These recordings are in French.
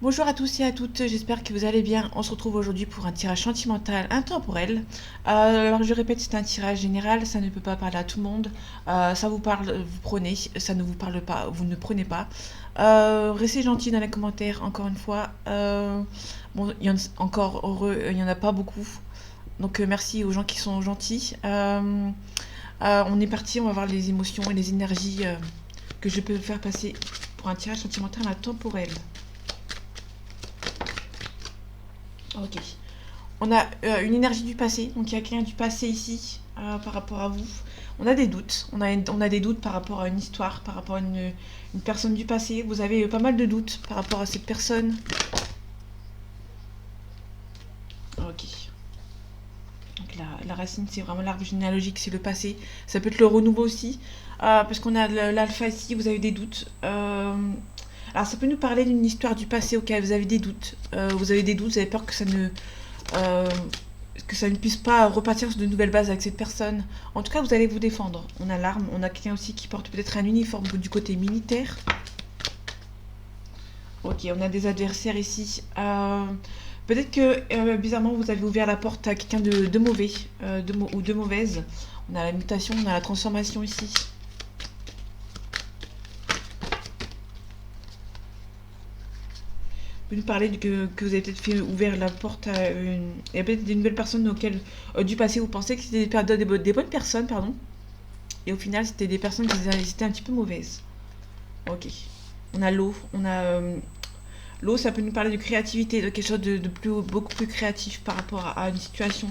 Bonjour à tous et à toutes, j'espère que vous allez bien. On se retrouve aujourd'hui pour un tirage sentimental intemporel. Alors je répète, c'est un tirage général, ça ne peut pas parler à tout le monde. Ça vous parle, vous prenez, ça ne vous parle pas, vous ne prenez pas. Restez gentils dans les commentaires, encore une fois. Bon, il y en a encore heureux, il n'y en a pas beaucoup. Donc merci aux gens qui sont gentils. On est parti, on va voir les émotions et les énergies que je peux faire passer pour un tirage sentimental intemporel. Ok. On a une énergie du passé, donc il y a quelqu'un du passé ici par rapport à vous. On a des doutes, on a des doutes par rapport à une histoire, par rapport à une personne du passé. Vous avez pas mal de doutes par rapport à cette personne. Ok. Donc la racine, c'est vraiment l'arbre généalogique, c'est le passé. Ça peut être le renouveau aussi, parce qu'on a l'alpha ici, vous avez des doutes. Alors ça peut nous parler d'une histoire du passé auquel vous avez des doutes. Vous avez des doutes, vous avez peur euh, que ça ne puisse pas repartir sur de nouvelles bases avec cette personne. En tout cas, vous allez vous défendre. On a l'arme, on a quelqu'un aussi qui porte peut-être un uniforme du côté militaire. Ok, on a des adversaires ici. Peut-être que bizarrement vous avez ouvert la porte à quelqu'un de mauvais ou de mauvaise. On a la mutation, on a la transformation ici. Vous nous parler que vous avez peut-être fait ouvert la porte à une. Il y a peut-être des nouvelles personnes auxquelles du passé vous pensez que c'était des bonnes personnes, pardon. Et au final, c'était des personnes qui étaient un petit peu mauvaises. Ok. On a l'eau. On a l'eau, ça peut nous parler de créativité, de quelque chose beaucoup plus créatif par rapport à une situation.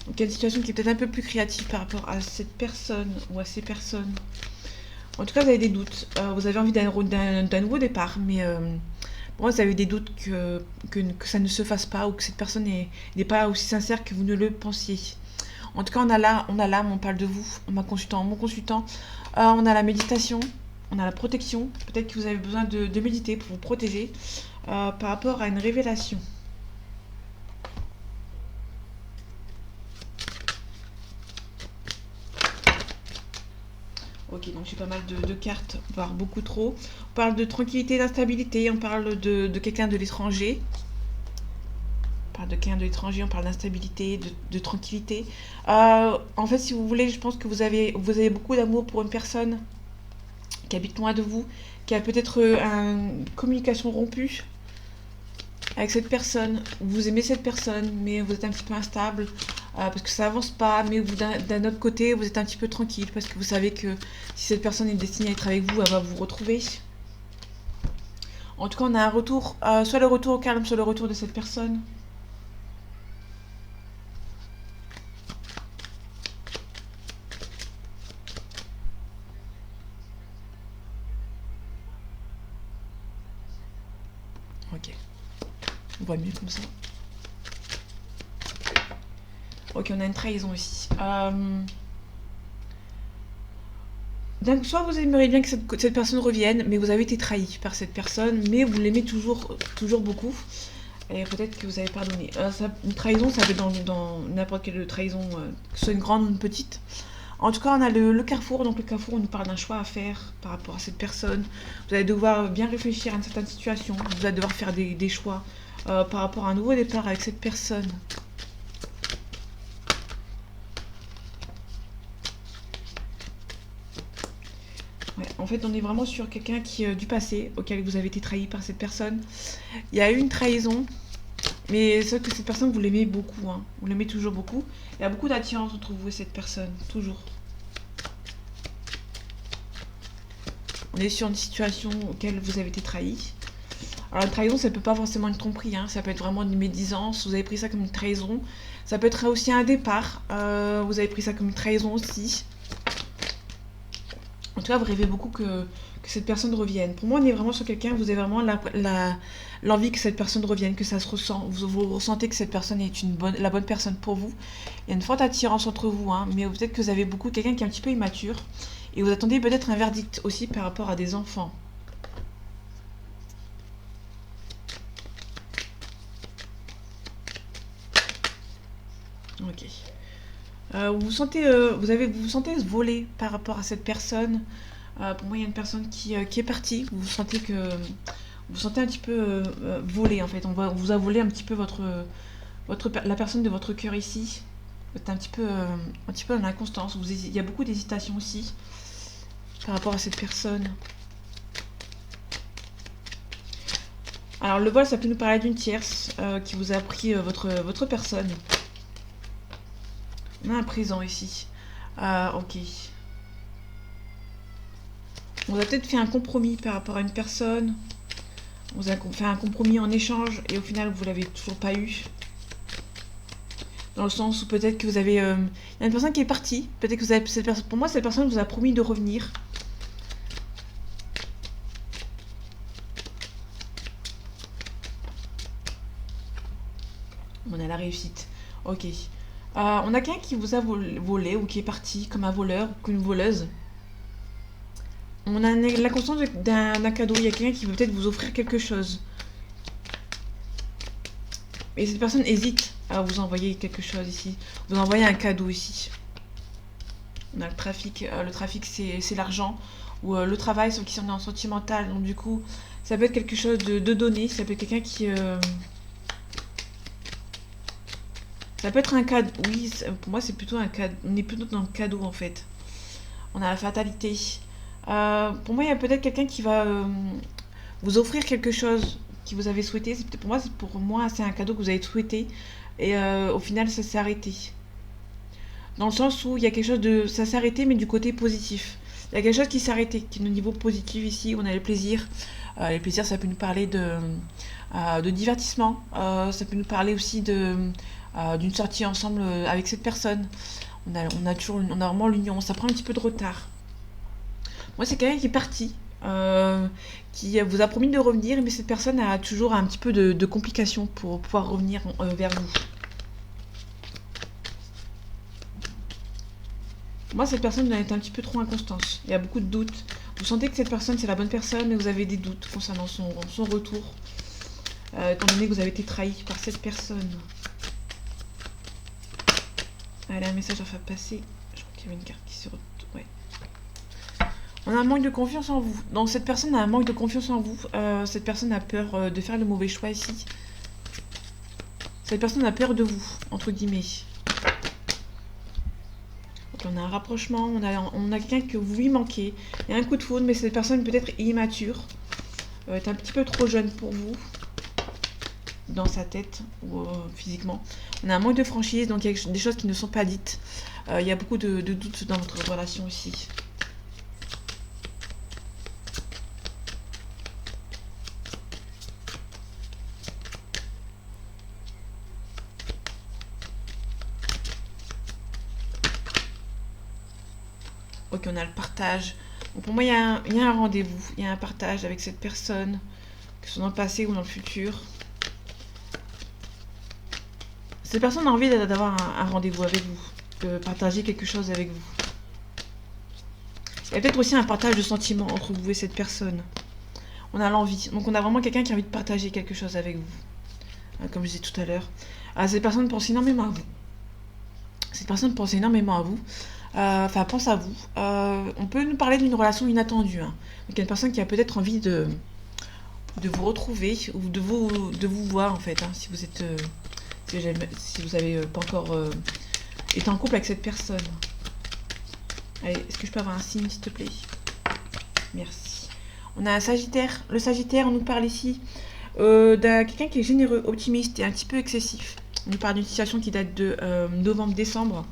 Donc il y a une situation qui est peut-être un peu plus créative par rapport à cette personne ou à ces personnes. En tout cas, vous avez des doutes. Vous avez envie d'un nouveau départ, mais pour moi, vous avez des doutes que ça ne se fasse pas ou que cette personne n'est pas aussi sincère que vous ne le pensiez. En tout cas, on a l'âme, on parle de vous, mon consultant. On a la méditation, on a la protection. Peut-être que vous avez besoin de méditer pour vous protéger par rapport à une révélation. Ok, donc j'ai pas mal de cartes, voire beaucoup trop. On parle de tranquillité, d'instabilité, on parle de quelqu'un de l'étranger. On parle de quelqu'un de l'étranger, on parle d'instabilité, de tranquillité. En fait, si vous voulez, je pense que vous avez beaucoup d'amour pour une personne qui habite loin de vous, qui a peut-être une communication rompue avec cette personne. Vous aimez cette personne, mais vous êtes un petit peu instable parce que ça avance pas. Mais d'un autre côté, vous êtes un petit peu tranquille parce que vous savez que si cette personne est destinée à être avec vous, elle va vous retrouver. En tout cas, on a un retour, soit le retour au calme, soit le retour de cette personne. Ok, on voit mieux comme ça. Ok, on a une trahison ici. Donc, soit vous aimeriez bien que cette personne revienne, mais vous avez été trahi par cette personne, mais vous l'aimez toujours beaucoup. Et peut-être que vous avez pardonné. Une trahison, ça peut être dans n'importe quelle trahison, que ce soit une grande ou une petite. En tout cas, on a le carrefour. Donc, le carrefour, on nous parle d'un choix à faire par rapport à cette personne. Vous allez devoir bien réfléchir à une certaine situation. Vous allez devoir faire des choix par rapport à un nouveau départ avec cette personne. Ouais, en fait, on est vraiment sur quelqu'un du passé, auquel vous avez été trahi par cette personne. Il y a eu une trahison, mais sauf que cette personne, vous l'aimez beaucoup, hein. Vous l'aimez toujours beaucoup. Il y a beaucoup d'attirance entre vous et cette personne, toujours. On est sur une situation auquel vous avez été trahi. Alors la trahison, ça peut pas forcément être tromperie, hein. Ça peut être vraiment une médisance. Vous avez pris ça comme une trahison. Ça peut être aussi un départ. Vous avez pris ça comme une trahison aussi. En tout cas, vous rêvez beaucoup que cette personne revienne. Pour moi, on est vraiment sur quelqu'un, vous avez vraiment l'envie que cette personne revienne, que ça se ressent. Vous ressentez que cette personne est la bonne personne pour vous. Il y a une forte attirance entre vous, hein, mais peut-être que vous avez beaucoup quelqu'un qui est un petit peu immature. Et vous attendez peut-être un verdict aussi par rapport à des enfants. Ok. Vous vous sentez voler par rapport à cette personne. Pour moi, il y a une personne qui est partie. Vous sentez que vous sentez un petit peu volé en fait. On vous a volé un petit peu la personne de votre cœur ici. Vous êtes un petit peu dans l'inconstance. Il y a beaucoup d'hésitation aussi par rapport à cette personne. Alors le vol, ça peut nous parler d'une tierce qui vous a pris votre personne. On a un présent ici. Ok. On a peut-être fait un compromis par rapport à une personne. On vous a fait un compromis en échange et au final vous l'avez toujours pas eu. Dans le sens où peut-être que vous avez... Il y a une personne qui est partie. Peut-être que vous avez... Pour moi, cette personne vous a promis de revenir. On a la réussite. Ok. On a quelqu'un qui vous a volé ou qui est parti comme un voleur ou une voleuse. On a la conscience d'un cadeau. Il y a quelqu'un qui veut peut-être vous offrir quelque chose. Et cette personne hésite à vous envoyer quelque chose ici. Vous envoyez un cadeau ici. On a le trafic. Le trafic, c'est l'argent. Ou le travail, ceux qui sont en sentimental. Donc du coup, ça peut être quelque chose de donné. Ça peut être quelqu'un qui... Ça peut être un cadeau. Oui, pour moi, c'est plutôt un cadeau. On est plutôt dans le cadeau, en fait. On a la fatalité. Pour moi, il y a peut-être quelqu'un qui va vous offrir quelque chose que vous avez souhaité. Pour moi, c'est un cadeau que vous avez souhaité. Et au final, ça s'est arrêté. Dans le sens où il y a quelque chose de... Ça s'est arrêté, mais du côté positif. Il y a quelque chose qui s'est arrêté, qui est au niveau positif ici. On a les plaisirs. Les plaisirs, ça peut nous parler de divertissement. Ça peut nous parler aussi d'une sortie ensemble avec cette personne. On a vraiment l'union. Ça prend un petit peu de retard. Moi, c'est quelqu'un qui est parti, qui vous a promis de revenir, mais cette personne a toujours un petit peu de complications pour pouvoir revenir vers vous. Moi, cette personne est un petit peu trop inconstante. Il y a beaucoup de doutes. Vous sentez que cette personne, c'est la bonne personne, mais vous avez des doutes concernant son retour. Étant donné que vous avez été trahi par cette personne. Allez, un message à faire passer. Je crois qu'il y avait une carte qui se retourne. Ouais. On a un manque de confiance en vous. Donc cette personne a un manque de confiance en vous. Cette personne a peur de faire le mauvais choix ici. Cette personne a peur de vous, entre guillemets. Donc on a un rapprochement, on a quelqu'un que vous lui manquez. Il y a un coup de foudre, mais cette personne peut-être immature. Est un petit peu trop jeune pour vous. Dans sa tête ou physiquement. On a un manque de franchise, donc il y a des choses qui ne sont pas dites. Il y a beaucoup de doutes dans votre relation aussi. Ok, on a le partage. Donc pour moi, il y a un rendez-vous, il y a un partage avec cette personne, que ce soit dans le passé ou dans le futur. Cette personne a envie d'avoir un rendez-vous avec vous, de partager quelque chose avec vous. Il y a peut-être aussi un partage de sentiments entre vous et cette personne. On a l'envie. Donc on a vraiment quelqu'un qui a envie de partager quelque chose avec vous. Comme je disais tout à l'heure. Cette personne pense énormément à vous. Cette personne pense énormément à vous. Enfin, pense à vous. On peut nous parler d'une relation inattendue. Hein. Donc il y a une personne qui a peut-être envie de vous retrouver ou de vous voir en fait. Hein, si vous êtes... si vous n'avez pas encore été en couple avec cette personne. Allez, est-ce que je peux avoir un signe, s'il te plaît? Merci. On a un Sagittaire. Le Sagittaire, on nous parle ici d'un quelqu'un qui est généreux, optimiste et un petit peu excessif. On nous parle d'une situation qui date de novembre-décembre.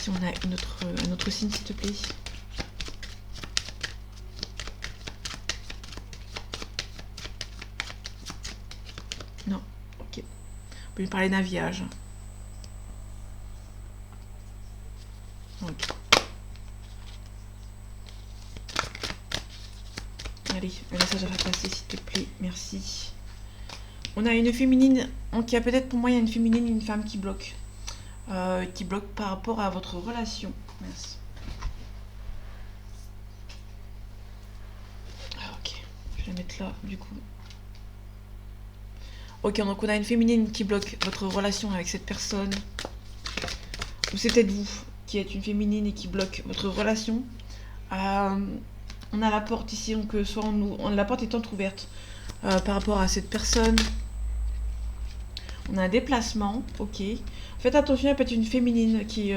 Si on a un autre signe, s'il te plaît. Non. Ok. On peut lui parler d'un viage. Ok. Allez, un message à faire passer, s'il te plaît. Merci. On a une féminine. Donc, il y a peut-être pour moi, il y a une féminine, une femme qui bloque. Qui bloque par rapport à votre relation. Merci. Ok. Je vais la mettre là, du coup. Ok, donc on a une féminine qui bloque votre relation avec cette personne. Ou c'est peut-être vous qui êtes une féminine et qui bloque votre relation. On a la porte ici, donc soit la porte est entrouverte par rapport à cette personne. On a un déplacement, ok. Faites attention, elle peut être une féminine qui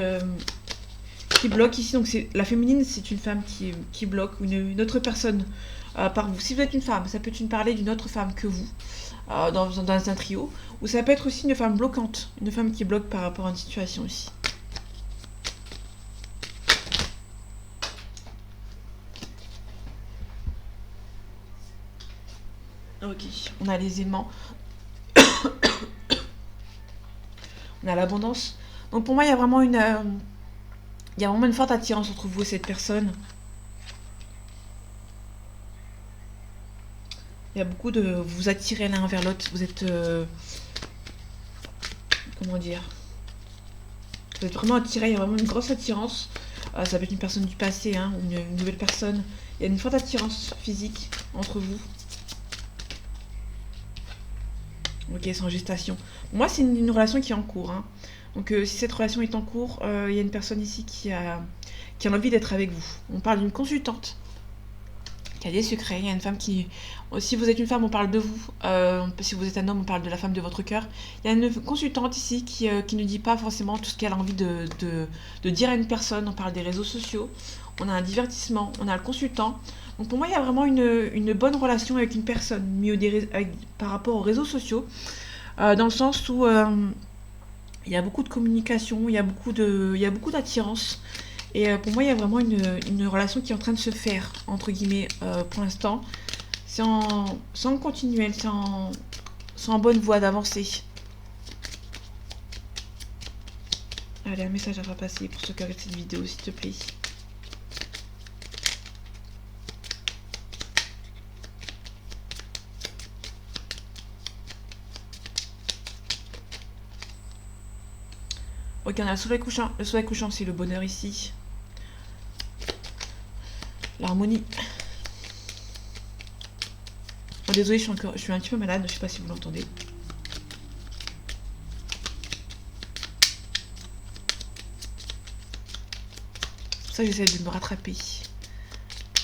bloque ici. Donc la féminine, c'est une femme qui bloque, ou une autre personne par vous. Si vous êtes une femme, ça peut parler d'une autre femme que vous, dans un trio. Ou ça peut être aussi une femme bloquante, une femme qui bloque par rapport à une situation aussi. Ok, on a les aimants. On a l'abondance. Donc pour moi, il y a vraiment une forte attirance entre vous et cette personne. Il y a beaucoup de... Vous vous attirez l'un vers l'autre. Vous êtes... comment dire? Vous êtes vraiment attiré. Il y a vraiment une grosse attirance. Ça peut être une personne du passé, hein, ou une nouvelle personne. Il y a une forte attirance physique entre vous. Ok, c'est en gestation. Moi, c'est une relation qui est en cours, hein. Donc si cette relation est en cours, il y a une personne ici qui a envie d'être avec vous. On parle d'une consultante qui a des secrets. Il y a une femme qui... Si vous êtes une femme, on parle de vous. Si vous êtes un homme, on parle de la femme de votre cœur. Il y a une consultante ici qui ne dit pas forcément tout ce qu'elle a envie de dire à une personne. On parle des réseaux sociaux. On a un divertissement. On a le consultant. Donc pour moi, il y a vraiment une bonne relation avec une personne par rapport aux réseaux sociaux. Dans le sens où... il y a beaucoup de communication, il y a beaucoup d'attirance. Et pour moi, il y a vraiment une relation qui est en train de se faire, entre guillemets, pour l'instant. C'est en continuel, c'est en bonne voie d'avancer. Allez, un message à faire passer pour ceux qui regardent cette vidéo, s'il te plaît. Ok, on a le soleil couchant. Le soleil couchant, c'est le bonheur ici. L'harmonie. Oh, désolée, je suis un petit peu malade, je sais pas si vous l'entendez. C'est pour ça que j'essaie de me rattraper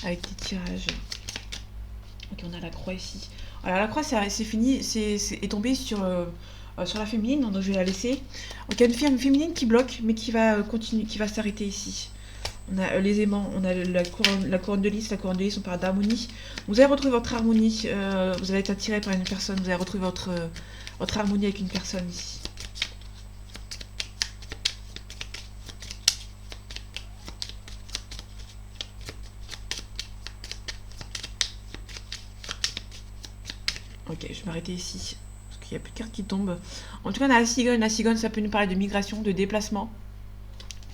avec des tirages. Ok, on a la croix ici. Alors la croix, c'est fini, est tombé sur la féminine, donc je vais la laisser. Donc il y a une femme féminine qui bloque, mais qui va continuer, qui va s'arrêter ici. On a les aimants, on a la couronne de lys. La couronne de lys, on parle d'harmonie. Vous allez retrouver votre harmonie. Vous allez être attiré par une personne. Vous allez retrouver votre harmonie avec une personne ici. Ok, je vais m'arrêter ici. Parce qu'il n'y a plus de cartes qui tombent. En tout cas, on a la cigogne. La cigogne, ça peut nous parler de migration, de déplacement.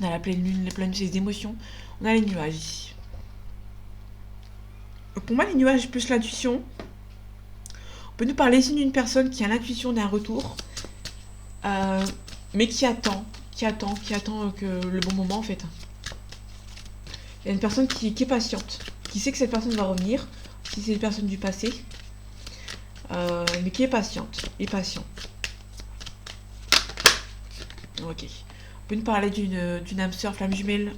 On a la pleine lune, les émotions. On a les nuages ici. Pour moi, les nuages, plus l'intuition. On peut nous parler ici d'une personne qui a l'intuition d'un retour. Mais qui attend que le bon moment, en fait. Il y a une personne qui est patiente. Qui sait que cette personne va revenir. Si c'est une personne du passé. Mais qui est patiente. Et patient. Ok. On peut nous parler d'une âme sœur, flamme jumelle.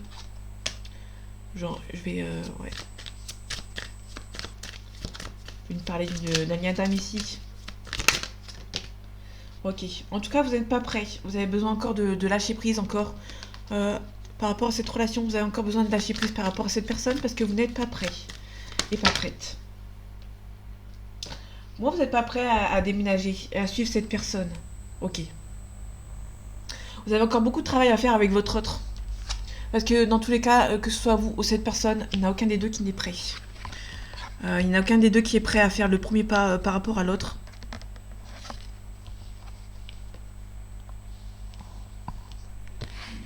Genre, je vais... ouais. On peut nous parler d'un lien d'âme ici. Ok. En tout cas, vous n'êtes pas prêt. Vous avez besoin encore de lâcher prise, encore. Par rapport à cette relation, vous avez encore besoin de lâcher prise par rapport à cette personne parce que vous n'êtes pas prêt. Et pas prête. Moi, vous n'êtes pas prêt à déménager et à suivre cette personne. Ok. Vous avez encore beaucoup de travail à faire avec votre autre. Parce que dans tous les cas, que ce soit vous ou cette personne, il n'y en a aucun des deux qui n'est prêt. Il n'y en a aucun des deux qui est prêt à faire le premier pas par rapport à l'autre.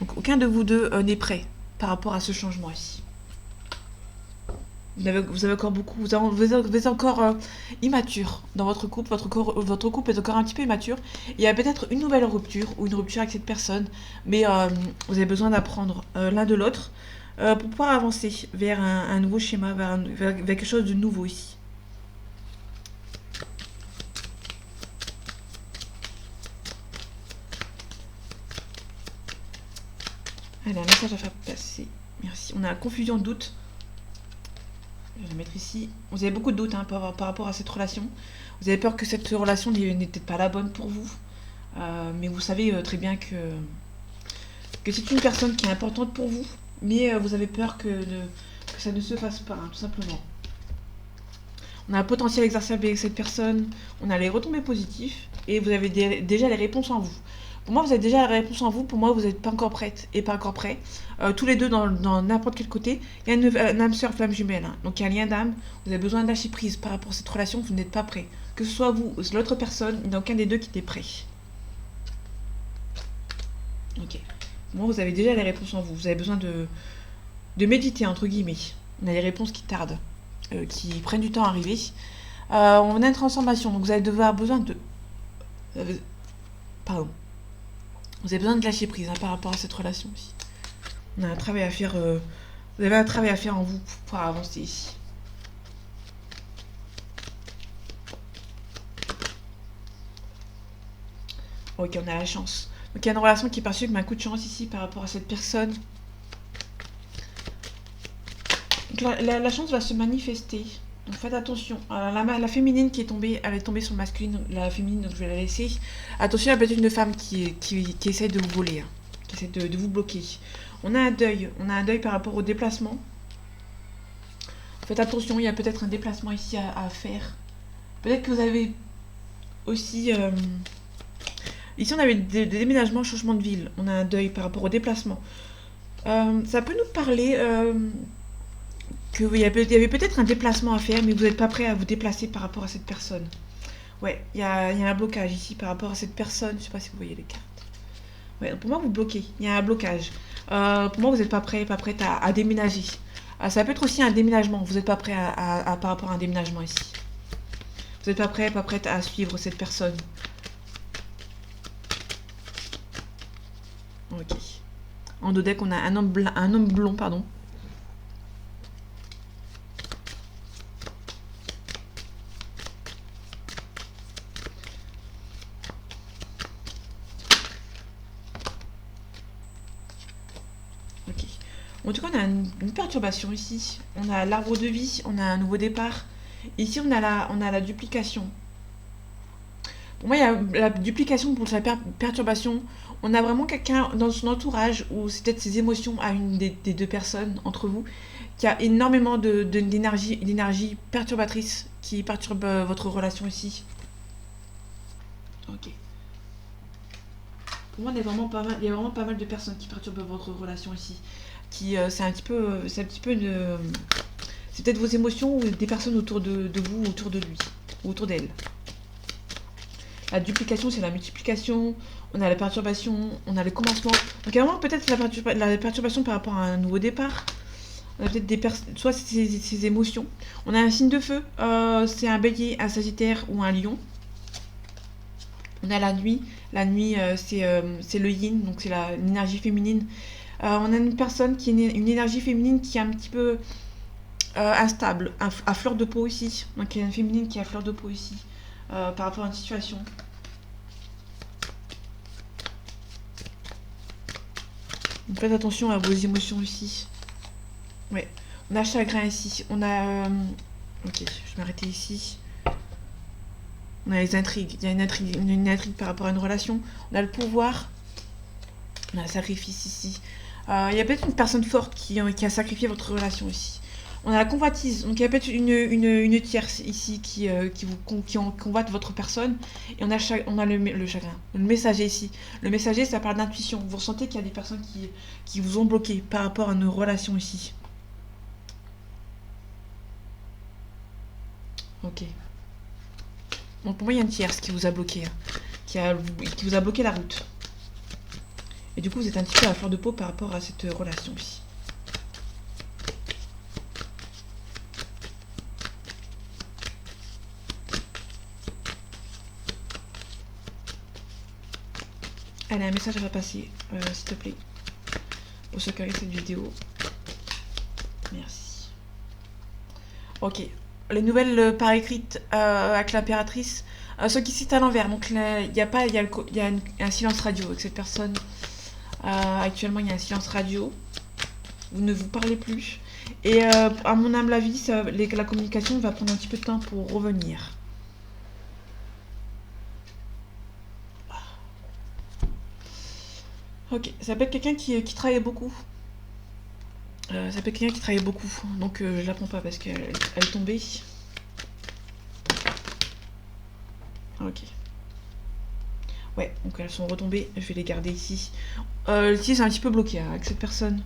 Donc aucun de vous deux n'est prêt par rapport à ce changement ici. Vous avez encore beaucoup, vous êtes encore immature dans votre couple. Votre couple est encore un petit peu immature. Il y a peut-être une nouvelle rupture ou une rupture avec cette personne, mais vous avez besoin d'apprendre l'un de l'autre pour pouvoir avancer vers un nouveau schéma, vers quelque chose de nouveau ici. Allez, un message à faire passer. Merci. On a la confusion, doute. Je vais mettre ici. Vous avez beaucoup de doutes, hein, par rapport à cette relation. Vous avez peur que cette relation n'est peut-être pas la bonne pour vous. Mais vous savez très bien que c'est une personne qui est importante pour vous. Mais vous avez peur que ça ne se fasse pas, hein, tout simplement. On a un potentiel exacerbé avec cette personne. On a les retombées positives. Et vous avez déjà les réponses en vous. Pour moi, vous avez déjà la réponse en vous. Pour moi, vous n'êtes pas encore prête et pas encore prêt. Tous les deux, dans n'importe quel côté, il y a une âme sœur, flamme jumelle. Hein. Donc, il y a un lien d'âme. Vous avez besoin de lâcher prise par rapport à cette relation. Vous n'êtes pas prêt. Que ce soit vous ou l'autre personne, il n'y a aucun des deux qui est prêt. Ok. Moi, vous avez déjà les réponses en vous. Vous avez besoin de méditer, entre guillemets. On a les réponses qui tardent, qui prennent du temps à arriver. On a une transformation. Donc, vous allez devoir besoin de... pardon. Vous avez besoin de lâcher prise, hein, par rapport à cette relation aussi. On a un travail à faire. Vous avez un travail à faire en vous pour pouvoir avancer ici. Ok, on a la chance. Donc il y a une relation qui est perçue comme un coup de chance ici par rapport à cette personne. Donc la chance va se manifester. Donc faites attention. La féminine qui est tombée, elle est tombée sur le masculine. La féminine, donc je vais la laisser. Attention, elle peut être une femme qui essaie de vous voler, hein, qui essaie de vous bloquer. On a un deuil. On a un deuil par rapport au déplacement. Faites attention, il y a peut-être un déplacement ici à faire. Peut-être que vous avez aussi... ici, on avait des déménagements, changement de ville. On a un deuil par rapport au déplacement. Ça peut nous parler... qu'il y avait peut-être un déplacement à faire, mais vous n'êtes pas prêt à vous déplacer par rapport à cette personne. Ouais, il y a un blocage ici par rapport à cette personne. Je ne sais pas si vous voyez les cartes. Ouais, pour moi, vous bloquez. Il y a un blocage. Pour moi, vous n'êtes pas prête à déménager. Ça peut être aussi un déménagement. Vous n'êtes pas prêt par rapport à un déménagement ici. Vous n'êtes pas prête à suivre cette personne. Ok. En dos deck, on a un homme blond, pardon. En tout cas, on a une perturbation ici. On a l'arbre de vie, on a un nouveau départ. Ici, on a la duplication. Pour moi, il y a la duplication pour la perturbation. On a vraiment quelqu'un dans son entourage, ou c'est peut-être ses émotions à une des deux personnes entre vous, qui a énormément d'énergie perturbatrice qui perturbe votre relation ici. Ok. Pour moi, il y a vraiment pas mal de personnes qui perturbent votre relation ici. C'est peut-être vos émotions ou des personnes autour de vous, autour de lui, ou autour d'elle. La duplication, c'est la multiplication. On a la perturbation, on a le commencement. Donc il y a vraiment peut-être la perturbation par rapport à un nouveau départ. On a peut-être soit ses émotions. On a un signe de feu, c'est un bélier, un sagittaire ou un lion. On a la nuit. La nuit, c'est le yin, donc c'est l'énergie féminine. On a une personne qui est une énergie féminine qui est un petit peu instable, à fleur de peau ici. Donc il y a une féminine qui est à fleur de peau ici, par rapport à une situation. Donc faites attention à vos émotions ici. Ouais. On a chagrin ici. On a... ok, je vais m'arrêter ici. On a les intrigues. Il y a une intrigue par rapport à une relation. On a le pouvoir. On a le sacrifice ici. Il y a peut-être une personne forte qui a sacrifié votre relation ici. On a la convoitise. Donc il y a peut-être une tierce ici qui convoite votre personne. Et on a le chagrin. Le messager ici. Le messager, ça parle d'intuition. Vous ressentez qu'il y a des personnes qui vous ont bloqué par rapport à nos relations ici. Ok. Donc pour moi, il y a une tierce qui vous a bloqué. Qui vous a bloqué la route. Et du coup, vous êtes un petit peu à fleur de peau par rapport à cette relation-ci. Allez, un message à passer, s'il te plaît. Pour ceux qui regardent cette vidéo. Merci. Ok. Les nouvelles par écrite avec l'impératrice. Ce qui cite à l'envers. Donc, il y a un silence radio avec cette personne. Actuellement, il y a un silence radio. Vous ne vous parlez plus. Et à mon humble avis, la communication va prendre un petit peu de temps pour revenir. Ok, ça peut être quelqu'un qui travaille beaucoup. Ça peut être quelqu'un qui travaille beaucoup. Donc je la prends pas parce qu'elle est tombée. Ok. Ouais, donc elles sont retombées. Je vais les garder ici. Ici, c'est un petit peu bloqué avec cette personne.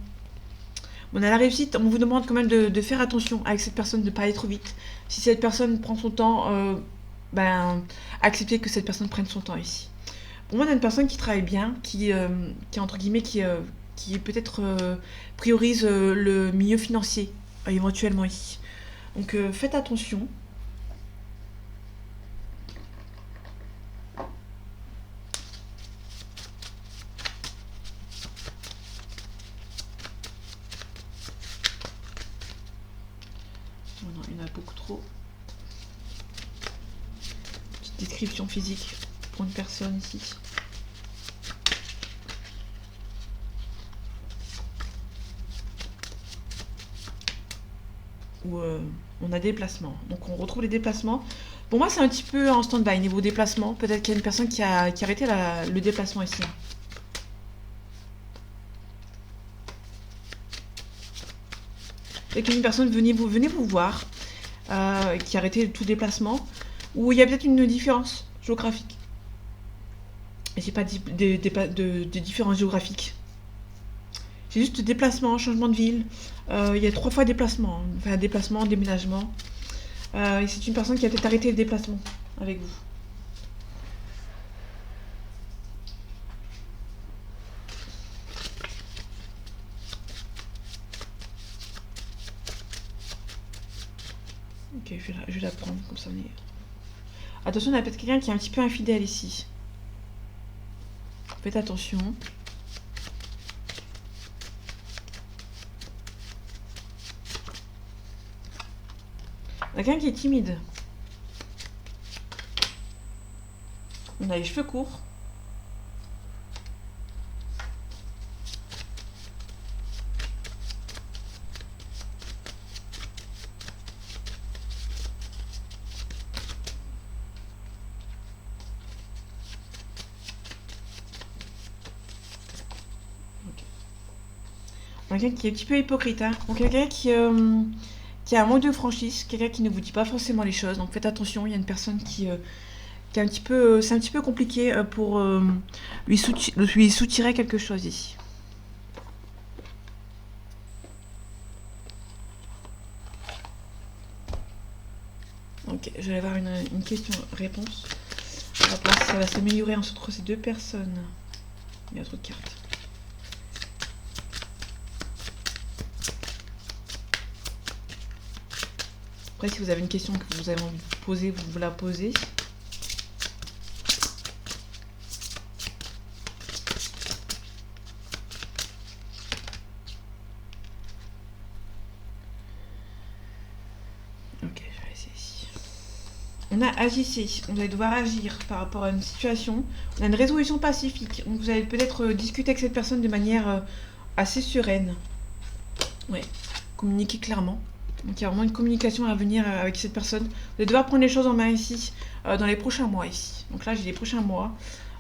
Bon, à la réussite, on vous demande quand même de faire attention avec cette personne, de ne pas aller trop vite. Si cette personne prend son temps, acceptez que cette personne prenne son temps ici. Pour moi, on a une personne qui travaille bien, qui entre guillemets, qui peut-être priorise le milieu financier, éventuellement ici. Donc faites attention. Oh non, il y en a beaucoup trop. Petite description physique pour une personne ici. Où on a des déplacements. Donc on retrouve les déplacements. Pour moi, c'est un petit peu en stand-by niveau déplacement. Peut-être qu'il y a une personne qui a arrêté le déplacement ici. Et qu'une personne venez vous voir, qui a arrêté tout déplacement, ou il y a peut-être une différence géographique. Et j'ai pas de différence géographique. C'est juste déplacement, changement de ville. Il y a 3 fois déplacement. Enfin, déplacement, déménagement. Et c'est une personne qui a peut-être arrêté le déplacement avec vous. Ok, je vais la prendre comme ça. Attention, on a peut-être quelqu'un qui est un petit peu infidèle ici. Faites attention. On a quelqu'un qui est timide. On a les cheveux courts. Quelqu'un qui est un petit peu hypocrite, hein. Donc quelqu'un qui a un manque de franchise, quelqu'un qui ne vous dit pas forcément les choses. Donc faites attention, il y a une personne qui est un petit peu, c'est un petit peu compliqué pour lui soutirer quelque chose ici. Ok, je vais avoir une question-réponse. On va voir si ça va s'améliorer entre ces deux personnes. Il y a trop de cartes. Après, si vous avez une question que vous avez envie de poser, vous la posez. Ok, je vais essayer ici. On a agissé. Vous allez devoir agir par rapport à une situation. On a une résolution pacifique. Donc vous allez peut-être discuter avec cette personne de manière assez sereine. Ouais, communiquer clairement. Donc il y a vraiment une communication à venir avec cette personne. Vous allez devoir prendre les choses en main ici, dans les prochains mois ici. Donc là j'ai les prochains mois.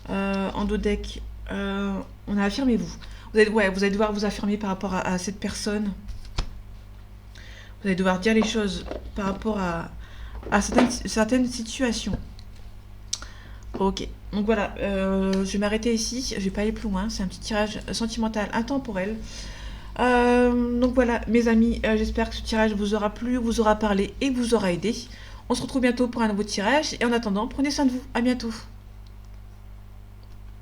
En dos deck, on a affirmez-vous. Vous allez devoir vous affirmer par rapport à cette personne. Vous allez devoir dire les choses par rapport à certaines situations. Ok, donc voilà, je vais m'arrêter ici. Je vais pas aller plus loin. C'est un petit tirage sentimental intemporel. Donc voilà, mes amis, j'espère que ce tirage vous aura plu, vous aura parlé et vous aura aidé. On se retrouve bientôt pour un nouveau tirage. Et en attendant, prenez soin de vous. À bientôt.